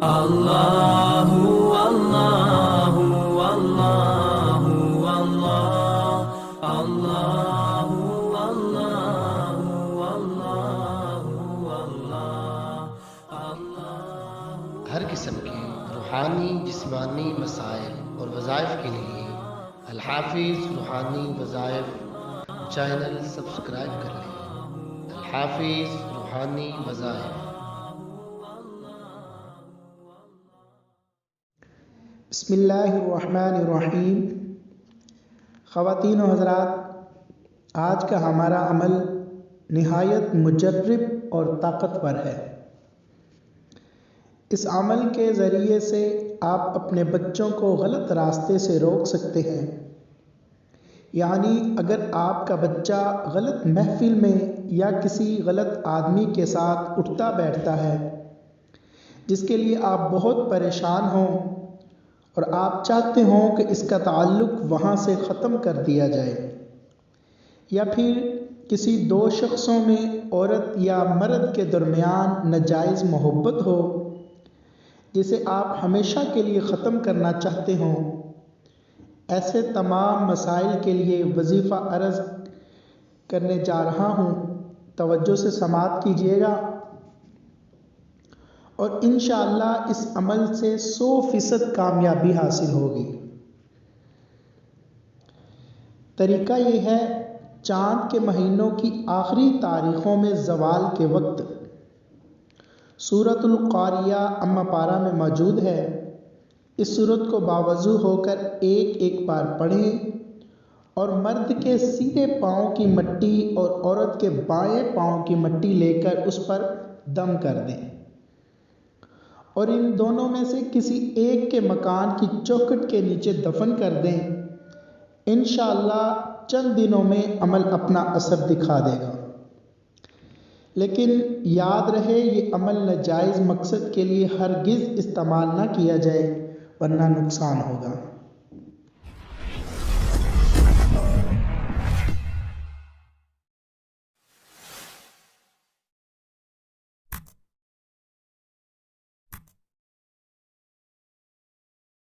اللہ اللہ اللہ اللہ اللہ اللہ۔ ہر قسم کے روحانی جسمانی مسائل اور وظائف کے لیے الحافظ روحانی وظائف چینل سبسکرائب کر لیں۔ الحافظ روحانی وظائف۔ بسم اللہ الرحمن الرحیم۔ خواتین و حضرات، آج کا ہمارا عمل نہایت مجرب اور طاقتور ہے۔ اس عمل کے ذریعے سے آپ اپنے بچوں کو غلط راستے سے روک سکتے ہیں۔ یعنی اگر آپ کا بچہ غلط محفل میں یا کسی غلط آدمی کے ساتھ اٹھتا بیٹھتا ہے جس کے لیے آپ بہت پریشان ہوں اور آپ چاہتے ہوں کہ اس کا تعلق وہاں سے ختم کر دیا جائے، یا پھر کسی دو شخصوں میں عورت یا مرد کے درمیان ناجائز محبت ہو جسے آپ ہمیشہ کے لیے ختم کرنا چاہتے ہوں، ایسے تمام مسائل کے لیے وظیفہ عرض کرنے جا رہا ہوں۔ توجہ سے سماعت کیجیے گا اور انشاءاللہ اس عمل سے 100% کامیابی حاصل ہوگی۔ طریقہ یہ ہے، چاند کے مہینوں کی آخری تاریخوں میں زوال کے وقت سورۃ القاریہ اما پارہ میں موجود ہے۔ اس سورت کو باوضو ہو کر ایک ایک بار پڑھیں اور مرد کے سیدھے پاؤں کی مٹی اور عورت کے بائیں پاؤں کی مٹی لے کر اس پر دم کر دیں اور ان دونوں میں سے کسی ایک کے مکان کی چوکھٹ کے نیچے دفن کر دیں۔ انشاءاللہ چند دنوں میں عمل اپنا اثر دکھا دے گا، لیکن یاد رہے یہ عمل ناجائز مقصد کے لیے ہرگز استعمال نہ کیا جائے ورنہ نقصان ہوگا۔